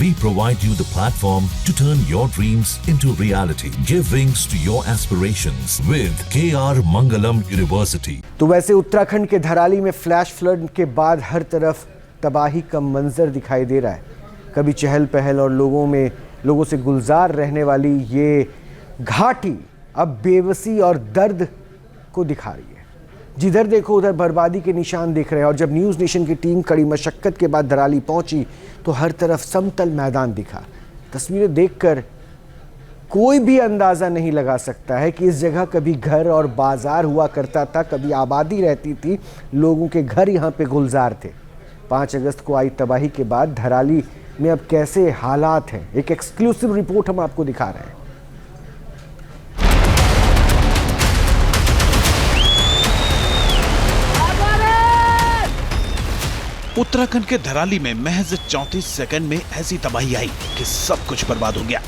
We provide you the platform to turn your dreams into reality. Give wings to your aspirations with KR Mangalam University. तो वैसे उत्तराखंड के धराली में flash flood के बाद हर तरफ तबाही का मंजर दिखाई दे रहा है। कभी चहल पहल और लोगों से गुलजार रहने वाली ये घाटी अब बेबसी और दर्द को दिखा रही है। जिधर देखो उधर बर्बादी के निशान दिख रहे हैं। और जब न्यूज़ नेशन की टीम कड़ी मशक्कत के बाद धराली पहुंची तो हर तरफ समतल मैदान दिखा। तस्वीरें देखकर कोई भी अंदाज़ा नहीं लगा सकता है कि इस जगह कभी घर और बाजार हुआ करता था, कभी आबादी रहती थी, लोगों के घर यहाँ पे गुलजार थे। 5 अगस्त को आई तबाही के बाद धराली में अब कैसे हालात हैं, एक एक्सक्लूसिव रिपोर्ट हम आपको दिखा रहे हैं। उत्तराखंड के धराली में महज 34 सेकंड में ऐसी तबाही आई कि सब कुछ बर्बाद हो गया।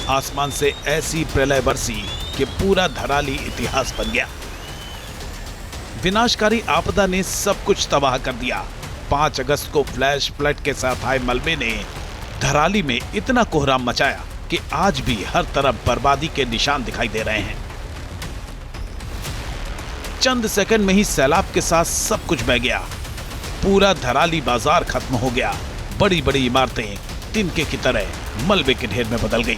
आसमान से ऐसी प्रलय बरसी कि पूरा धराली इतिहास बन गया। विनाशकारी आपदा ने सब कुछ तबाह कर दिया। 5 अगस्त को फ्लैश फ्लड के साथ आए मलबे ने धराली में इतना कोहराम मचाया कि आज भी हर तरफ बर्बादी के निशान दिखाई दे रहे हैं। चंद सेकंड में ही सैलाब के साथ सब कुछ बह गया। पूरा धराली बाजार खत्म हो गया। बड़ी बड़ी इमारतें तिनके की तरह मलबे के ढेर में बदल गई।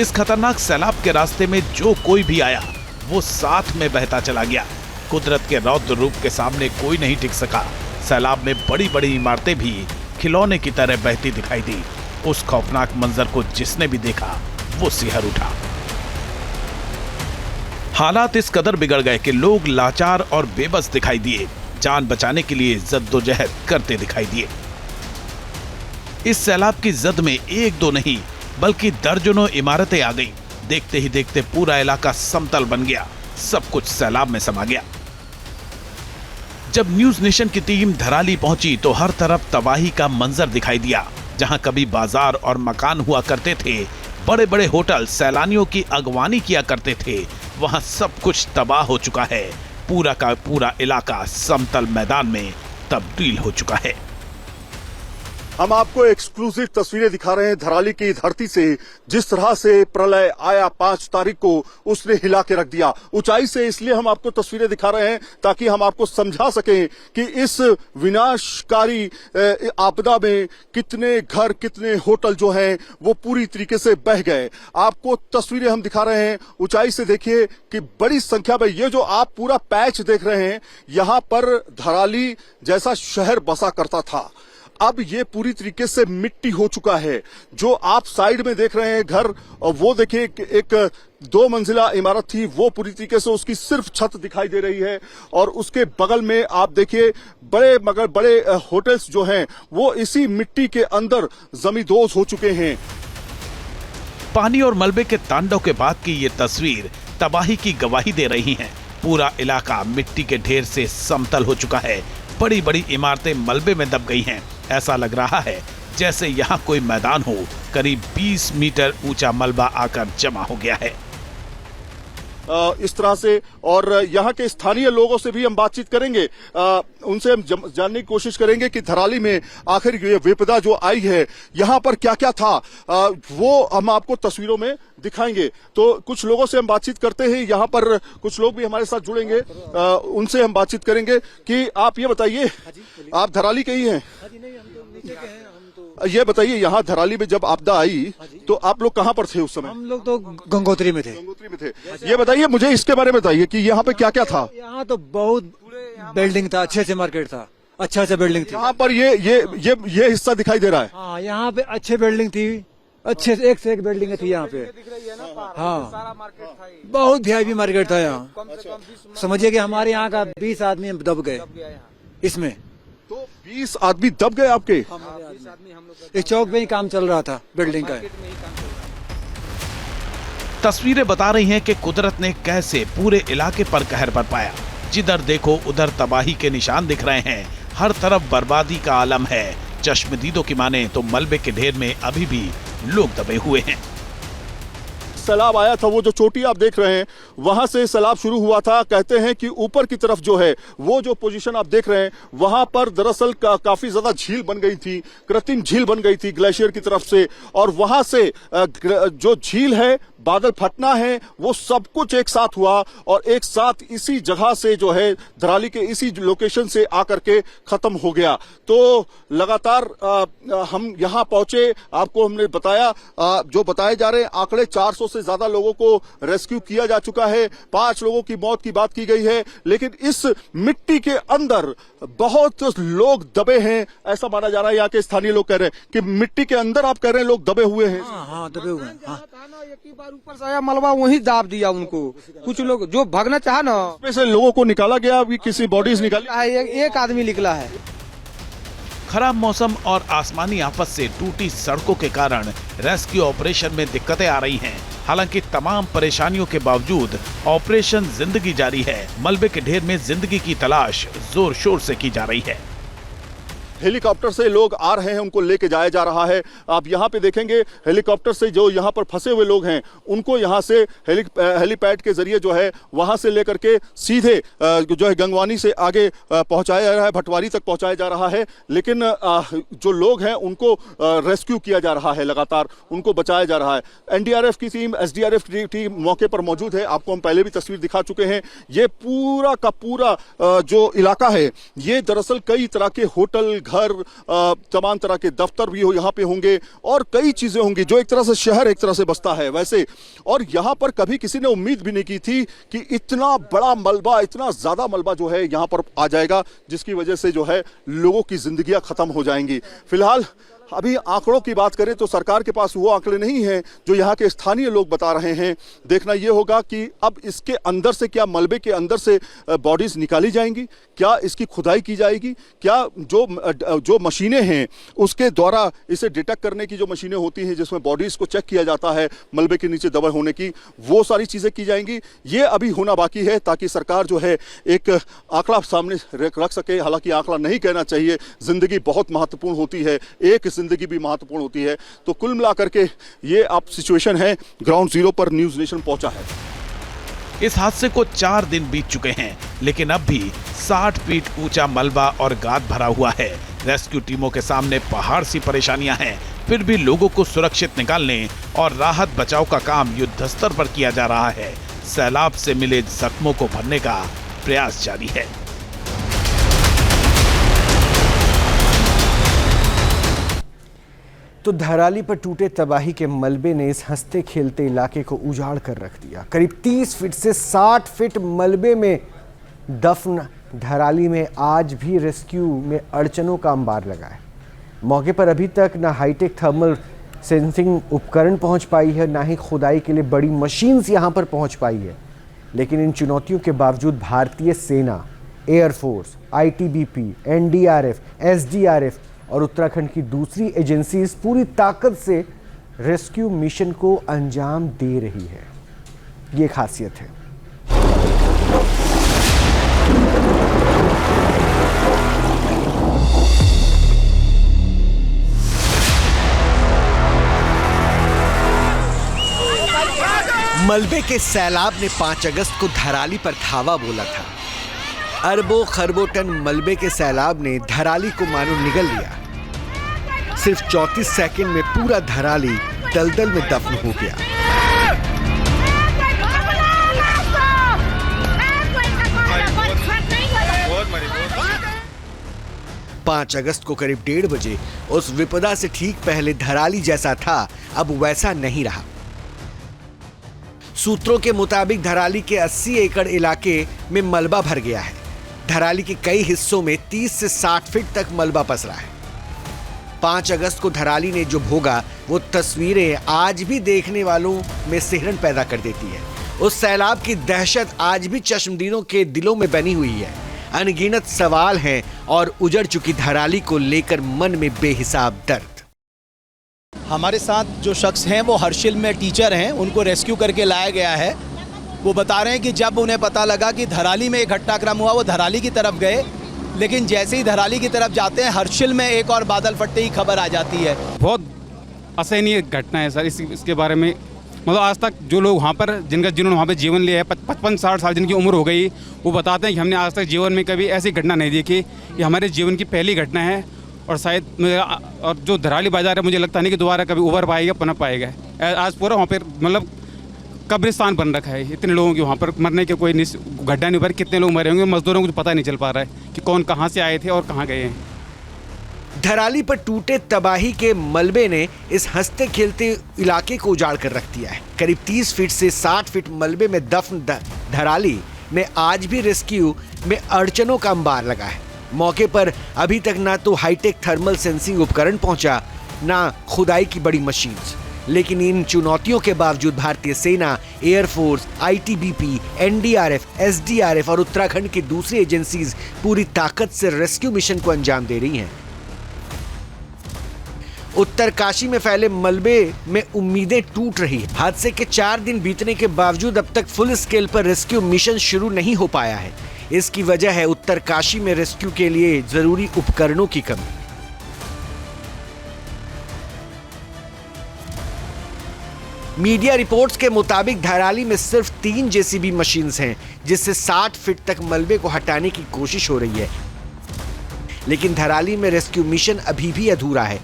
इस खतरनाक सैलाब के रास्ते में जो कोई भी आया वो साथ में बहता चला गया। कुदरत के रौद्र रूप के सामने कोई नहीं टिक सका। सैलाब में बड़ी बड़ी इमारतें भी खिलौने की तरह बहती दिखाई दी। उस खौफनाक मंजर को जिसने भी देखा वो सिहर उठा। हालात इस कदर बिगड़ गए कि लोग लाचार और बेबस दिखाई दिए, जान बचाने के लिए जद्दोजहद करते दिखाई दिए। इस सैलाब की जद में एक दो नहीं बल्कि दर्जनों इमारतें आ गईं। देखते ही देखते पूरा इलाका समतल बन गया। सब कुछ सैलाब में समा गया। जब न्यूज़ नेशन की टीम धराली पहुंची तो हर तरफ तबाही का मंजर दिखाई दिया। जहां कभी बाजार और मकान हुआ करते थे, बड़े बड़े होटल सैलानियों की अगवानी किया करते थे, वहां सब कुछ तबाह हो चुका है। पूरा का पूरा इलाका समतल मैदान में तब्दील हो चुका है। हम आपको एक्सक्लूसिव तस्वीरें दिखा रहे हैं धराली की धरती से। जिस तरह से प्रलय आया 5 तारीख को उसने हिला के रख दिया। ऊंचाई से इसलिए हम आपको तस्वीरें दिखा रहे हैं ताकि हम आपको समझा सकें कि इस विनाशकारी आपदा में कितने घर, कितने होटल जो हैं वो पूरी तरीके से बह गए। आपको तस्वीरें हम दिखा रहे हैं। ऊंचाई से देखिए कि बड़ी संख्या में ये जो आप पूरा पैच देख रहे हैं, यहां पर धराली जैसा शहर बसा करता था। अब ये पूरी तरीके से मिट्टी हो चुका है। जो आप साइड में देख रहे हैं घर, और वो देखिए एक 2 मंजिला इमारत थी, वो पूरी तरीके से उसकी सिर्फ छत दिखाई दे रही है। और उसके बगल में आप देखिए बड़े होटल्स जो हैं वो इसी मिट्टी के अंदर जमींदोज हो चुके हैं। पानी और मलबे के तांडव के बाद की ये तस्वीर तबाही की गवाही दे रही है। पूरा इलाका मिट्टी के ढेर से समतल हो चुका है। बड़ी बड़ी इमारतें मलबे में दब गई हैं। ऐसा लग रहा है जैसे यहाँ कोई मैदान हो। करीब 20 मीटर ऊंचा मलबा आकर जमा हो गया है। इस तरह से, और यहाँ के स्थानीय लोगों से भी हम बातचीत करेंगे। उनसे हम जानने की कोशिश करेंगे कि धराली में आखिर ये विपदा जो आई है यहाँ पर क्या क्या था, वो हम आपको तस्वीरों में दिखाएंगे। तो कुछ लोगों से हम बातचीत करते हैं। यहाँ पर कुछ लोग भी हमारे साथ जुड़ेंगे, उनसे हम बातचीत करेंगे कि आप ये बताइए, आप धराली के ही हैं? ये बताइए, यहाँ धराली में जब आपदा आई तो आप लोग कहाँ पर थे उस समय? हम लोग तो गंगोत्री में थे। गंगोत्री में थे। ये बताइए मुझे इसके बारे में बताइए कि यहाँ पे क्या क्या था? यहाँ तो बहुत बिल्डिंग था, अच्छे मार्केट था, अच्छा बिल्डिंग थी। यहाँ पर ये हिस्सा दिखाई दे रहा है। हाँ, यहाँ पे अच्छे बिल्डिंग थी, अच्छे से एक बिल्डिंग थी यहाँ पे। हाँ, बहुत वीआईपी मार्केट था यहाँ। समझिए कि हमारे यहाँ का 20 आदमी दब गए इसमें। तो 20 आदमी दब गए आपके? इस चौक में ही काम चल रहा था बिल्डिंग का। तस्वीरें बता रही हैं कि कुदरत ने कैसे पूरे इलाके पर कहर बरपाया। जिधर देखो उधर तबाही के निशान दिख रहे हैं। हर तरफ बर्बादी का आलम है। चश्मदीदों की माने तो मलबे के ढेर में अभी भी लोग दबे हुए हैं। सैलाब आया था, वो जो चोटी आप देख रहे हैं वहां से सैलाब शुरू हुआ था। कहते हैं कि ऊपर की तरफ जो है वो जो पोजीशन आप देख रहे हैं वहां पर दरअसल काफी ज्यादा झील बन गई थी, कृत्रिम झील बन गई थी ग्लेशियर की तरफ से, और वहां से जो झील है, बादल फटना है, वो सब कुछ एक साथ हुआ और एक साथ इसी जगह से जो है धराली के इसी लोकेशन से आकर के खत्म हो गया। तो लगातार हम यहां पहुंचे, आपको हमने बताया, जो बताए जा रहे आंकड़े 400 से ज्यादा लोगों को रेस्क्यू किया जा चुका है, 5 लोगों की मौत की बात की गई है, लेकिन इस मिट्टी के अंदर बहुत लोग दबे हैं, ऐसा माना जा रहा है। यहाँ के स्थानीय लोग कह रहे हैं कि मिट्टी के अंदर, आप कह रहे हैं, लोग दबे हुए हैं। हाँ दबे हुए हैं। हाँ। एक बार ऊपर से आया मलबा, वहीं दाब दिया उनको। कुछ लोग जो भागना चाहा ना, उसमें से लोगों को निकाला गया, अभी किसी बॉडीज निकाली, एक आदमी निकला है। खराब मौसम और आसमानी आफत से टूटी सड़कों के कारण रेस्क्यू ऑपरेशन में दिक्कतें आ रही हैं। हालांकि तमाम परेशानियों के बावजूद ऑपरेशन जिंदगी जारी है। मलबे के ढेर में जिंदगी की तलाश जोर शोर से की जा रही है। हेलीकॉप्टर से लोग आ रहे हैं, उनको लेके जाया जा रहा है। आप यहाँ पे देखेंगे हेलीकॉप्टर से जो यहाँ पर फंसे हुए लोग हैं उनको यहाँ से हेलीपैड के जरिए जो है वहां से लेकर के सीधे जो है गंगवानी से आगे पहुंचाया जा रहा है, भटवारी तक पहुंचाया जा रहा है। लेकिन जो लोग हैं उनको रेस्क्यू किया जा रहा है, लगातार उनको बचाया जा रहा है। एनडीआरएफ की टीम, एसडीआरएफ की टीम मौके पर मौजूद है। आपको हम पहले भी तस्वीर दिखा चुके हैं। ये पूरा का पूरा जो इलाका है, ये दरअसल कई तरह के होटल, घर, तमाम तरह के दफ्तर भी यहाँ पे होंगे और कई चीजें होंगी, जो एक तरह से शहर एक तरह से बसता है वैसे। और यहाँ पर कभी किसी ने उम्मीद भी नहीं की थी कि इतना बड़ा मलबा, इतना ज्यादा मलबा जो है यहाँ पर आ जाएगा, जिसकी वजह से जो है लोगों की जिंदगियां खत्म हो जाएंगी। फिलहाल अभी आंकड़ों की बात करें तो सरकार के पास वो आंकड़े नहीं हैं जो यहाँ के स्थानीय लोग बता रहे हैं। देखना ये होगा कि अब इसके अंदर से, क्या मलबे के अंदर से बॉडीज निकाली जाएंगी, क्या इसकी खुदाई की जाएगी, क्या जो मशीनें हैं उसके द्वारा इसे डिटेक्ट करने की जो मशीनें होती हैं जिसमें बॉडीज को चेक किया जाता है मलबे के नीचे दबे होने की, वो सारी चीजें की जाएंगी। ये अभी होना बाकी है ताकि सरकार जो है एक आंकड़ा सामने रख सके। हालांकि आंकड़ा नहीं कहना चाहिए, जिंदगी बहुत महत्वपूर्ण होती है, एक जिंदगी भी महत्वपूर्ण होती है। तो कुल मिलाकर के ये आप सिचुएशन है, ग्राउंड जीरो पर न्यूज नेशन पहुंचा है। इस हादसे को 4 दिन बीत चुके हैं, लेकिन अब भी 60 फीट ऊंचा मलबा और गाद भरा हुआ है। रेस्क्यू टीमों के सामने पहाड़ सी परेशानियां हैं, फिर भी लोगों को सुरक्षित निकालने और राहत बचाव का काम युद्धस्तर पर किया जा रहा है। सैलाब से मिले जख्मों को भरने का प्रयास जारी है। तो धराली पर टूटे तबाही के मलबे ने इस हंसते खेलते इलाके को उजाड़ कर रख दिया। करीब 30 फीट से 60 फीट मलबे में दफन धराली में आज भी रेस्क्यू में अड़चनों का अंबार लगा है। मौके पर अभी तक ना हाईटेक थर्मल सेंसिंग उपकरण पहुंच पाई है, ना ही खुदाई के लिए बड़ी मशीन्स यहां पर पहुंच पाई है। लेकिन इन चुनौतियों के बावजूद भारतीय सेना, एयरफोर्स, आईटीबीपी, एनडीआरएफ, एसडीआरएफ और उत्तराखंड की दूसरी एजेंसीज पूरी ताकत से रेस्क्यू मिशन को अंजाम दे रही है। ये खासियत है। मलबे के सैलाब ने 5 अगस्त को धराली पर धावा बोला था। अरबों खरबों टन मलबे के सैलाब ने धराली को मानो निगल लिया। सिर्फ 34 सेकंड में पूरा धराली दलदल में दफन हो गया। पांच अगस्त को करीब 1:30 बजे उस विपदा से ठीक पहले धराली जैसा था अब वैसा नहीं रहा। सूत्रों के मुताबिक धराली के 80 एकड़ इलाके में मलबा भर गया है। धराली के कई हिस्सों में 30 से 60 फीट तक मलबा पसरा है। 5 अगस्त को धराली ने जो भोगा वो तस्वीरें आज भी देखने वालों में सिहरन पैदा कर देती है। उस सैलाब की दहशत आज भी चश्मदीदों के दिलों में बनी हुई है। अनगिनत सवाल हैं और उजड़ चुकी धराली को लेकर मन में बेहिसाब दर्द। हमारे साथ जो शख्स हैं वो हर्षिल में टीचर हैं, उनको रेस्क्यू करके लाया गया है। वो बता रहे हैं कि जब उन्हें पता लगा कि धराली में एक घटनाक्रम हुआ वो धराली की तरफ गए, लेकिन जैसे ही धराली की तरफ जाते हैं हर्षिल में एक और बादल फटते ही खबर आ जाती है। बहुत असहनीय घटना है सर। इसके बारे में मतलब आज तक जो लोग वहाँ पर जिन्होंने वहाँ पर जीवन लिया है 55-60 साल जिनकी उम्र हो गई, वो बताते हैं कि हमने आज तक जीवन में कभी ऐसी घटना नहीं देखी। ये हमारे जीवन की पहली घटना है और शायद और जो धराली बाजार है मुझे लगता नहीं कि दोबारा कभी उभर पाएगा, पनप पाएगा। आज पूरा वहाँ पर मतलब कब्रिस्तान बन रखा है। इतने लोगों की वहाँ पर मरने के कोई घटना नहीं उभरी। कितने लोग मरे होंगे, मजदूरों को पता नहीं चल पा रहा है कि कौन कहाँ से आए थे और कहाँ गए हैं। धराली पर टूटे तबाही के मलबे ने इस हंसते खेलते इलाके को उजाड़ कर रख दिया है। करीब 30 फीट से 60 फीट मलबे में दफन धराली में आज भी रेस्क्यू में अड़चनों का अंबार लगा है। मौके पर अभी तक ना तो हाईटेक थर्मल सेंसिंग उपकरण पहुंचा, ना खुदाई की बड़ी मशीन्स। लेकिन इन चुनौतियों के बावजूद भारतीय सेना, एयरफोर्स, आईटीबीपी, एनडीआरएफ, एसडीआरएफ और उत्तराखंड की दूसरी एजेंसीज पूरी ताकत से रेस्क्यू मिशन को अंजाम दे रही हैं। उत्तरकाशी में फैले मलबे में उम्मीदें टूट रही है। हादसे के 4 दिन बीतने के बावजूद अब तक फुल स्केल पर रेस्क्यू मिशन शुरू नहीं हो पाया है। इसकी वजह है उत्तरकाशी में रेस्क्यू के लिए जरूरी उपकरणों की कमी। मीडिया रिपोर्ट्स के मुताबिक धराली में सिर्फ 3 जेसीबी मशीन्स हैं, जिससे 60 फीट तक मलबे को हटाने की कोशिश हो रही है। लेकिन धराली में रेस्क्यू मिशन अभी भी अधूरा है।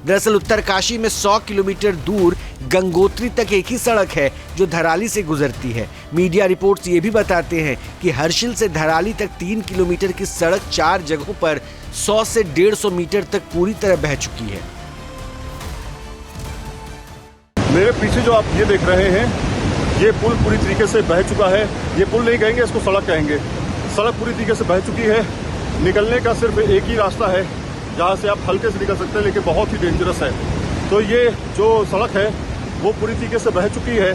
दरअसल उत्तरकाशी में 100 किलोमीटर दूर गंगोत्री तक एक ही सड़क है जो धराली से गुजरती है। मीडिया रिपोर्ट्स ये भी बताते हैं कि हर्षिल से धराली तक 3 किलोमीटर की सड़क 4 जगहों पर 100 से 150 मीटर तक पूरी तरह बह चुकी है। मेरे पीछे जो आप ये देख रहे हैं, ये पुल पूरी तरीके से बह चुका है। ये पुल नहीं कहेंगे, इसको सड़क कहेंगे। सड़क पूरी तरीके से बह चुकी है। निकलने का सिर्फ एक ही रास्ता है जहाँ से आप हल्के से निकल सकते हैं, लेकिन बहुत ही डेंजरस है। तो ये जो सड़क है वो पूरी तरीके से बह चुकी है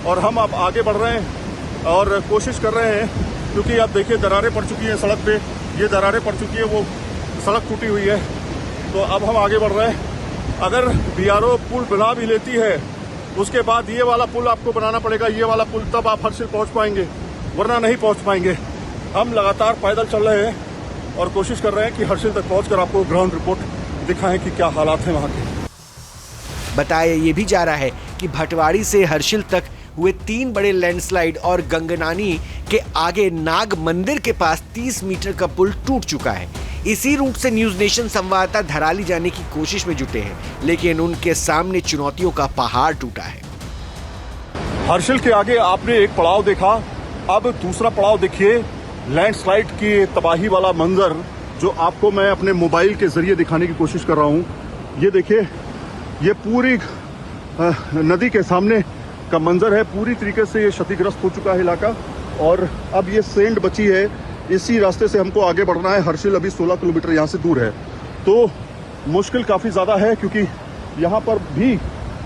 और हम अब आगे बढ़ रहे हैं और कोशिश कर रहे हैं, क्योंकि आप देखिए दरारें पड़ चुकी हैं सड़क पे। ये दरारें पड़ चुकी है, वो सड़क टूटी हुई है। तो अब हम आगे बढ़ रहे हैं। अगर बीआरओ पुल बना भी लेती है, उसके बाद ये वाला पुल आपको बनाना पड़ेगा। ये वाला पुल तब आप हर्षिल पहुँच पाएंगे, वरना नहीं पहुँच पाएंगे। हम लगातार पैदल चल रहे हैं और कोशिश कर रहे हैं कि हर्षिल तक पहुंचकर आपको ग्राउंड रिपोर्ट दिखाएं कि क्या हालात हैं वहां के। बताया ये भी जा रहा है कि भटवाड़ी से हर्षिल तक हुए 3 बड़े लैंडस्लाइड और गंगनानी के आगे नाग मंदिर के पास 30 मीटर का पुल टूट चुका है। इसी रूट से न्यूज नेशन संवाददाता धराली जाने की कोशिश में जुटे हैं, लेकिन उनके सामने चुनौतियों का पहाड़ टूटा है। हर्षिल के आगे आपने एक पड़ाव देखा, अब दूसरा पड़ाव देखिए। लैंडस्लाइड की तबाही वाला मंजर जो आपको मैं अपने मोबाइल के जरिए दिखाने की कोशिश कर रहा हूं। ये देखिए, ये पूरी नदी के सामने का मंजर है। पूरी तरीके से ये क्षतिग्रस्त हो चुका है इलाका और अब ये सेंड बची है। इसी रास्ते से हमको आगे बढ़ना है। हर्षिल अभी 16 किलोमीटर यहाँ से दूर है, तो मुश्किल काफ़ी ज़्यादा है, क्योंकि यहाँ पर भी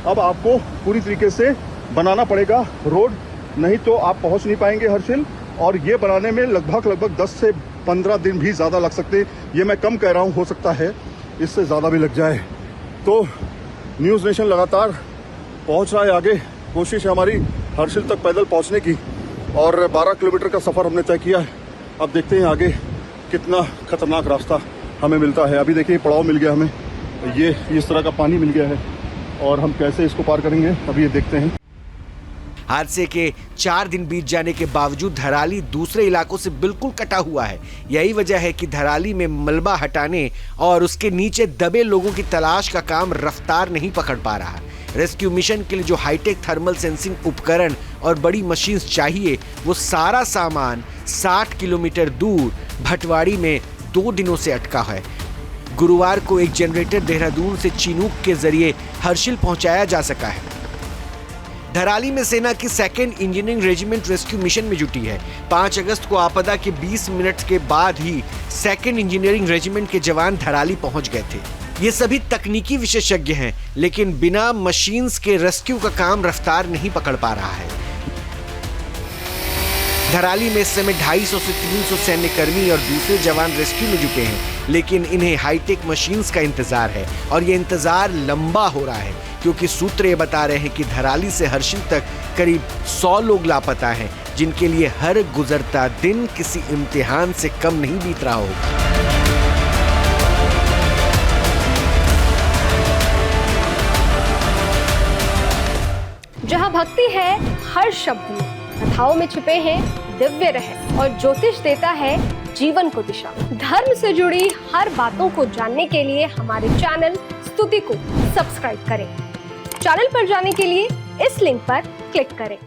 अब आपको पूरी तरीके से बनाना पड़ेगा रोड, नहीं तो आप पहुँच नहीं पाएंगे हर्षिल। और ये बनाने में लगभग 10 से 15 दिन भी ज़्यादा लग सकते। ये मैं कम कह रहा हूँ, हो सकता है इससे ज़्यादा भी लग जाए। तो न्यूज़ नेशन लगातार पहुँच रहा है आगे। कोशिश है हमारी हर्षिल तक पैदल पहुँचने की और 12 किलोमीटर का सफ़र हमने तय किया है। अब देखते हैं आगे कितना खतरनाक रास्ता हमें मिलता है। अभी देखिए पड़ाव मिल गया हमें, ये इस तरह का पानी मिल गया है और हम कैसे इसको पार करेंगे अभी ये देखते हैं। हादसे के 4 दिन बीत जाने के बावजूद धराली दूसरे इलाकों से बिल्कुल कटा हुआ है। यही वजह है कि धराली में मलबा हटाने और उसके नीचे दबे लोगों की तलाश का काम रफ्तार नहीं पकड़ पा रहा। रेस्क्यू मिशन के लिए जो हाईटेक थर्मल सेंसिंग उपकरण और बड़ी मशीन्स चाहिए, वो सारा सामान 60 किलोमीटर दूर भटवाड़ी में 2 दिनों से अटका है। गुरुवार को एक जनरेटर देहरादून से चिनूक के जरिए हर्षिल पहुंचाया जा सका है। धराली में सेना की 2nd engineering regiment rescue mission में जुटी है। 5 अगस्त को आपदा के 20 मिनट के बाद ही 2nd इंजीनियरिंग रेजिमेंट के जवान धराली पहुंच गए थे। ये सभी तकनीकी विशेषज्ञ हैं, लेकिन बिना मशीन्स के रेस्क्यू का काम रफ्तार नहीं पकड़ पा रहा है। धराली में इस समय 250 से 300 सैन्यकर्मी और दूसरे जवान रेस्क्यू में जुटे हैं, लेकिन इन्हें हाईटेक मशीन्स का इंतजार है और ये इंतजार लंबा हो रहा है, क्योंकि सूत्र ये बता रहे हैं कि धराली से हर्षिल तक करीब 100 लोग लापता हैं, जिनके लिए हर गुजरता दिन किसी इम्तिहान से कम नहीं बीत रहा होगा। जहां भक्ति है हर शब्द में, कथाओं में छुपे हैं दिव्य रहस्य और ज्योतिष देता है जीवन को दिशा। धर्म से जुड़ी हर बातों को जानने के लिए हमारे चैनल स्तुति को सब्सक्राइब करें। चैनल पर जाने के लिए इस लिंक पर क्लिक करें।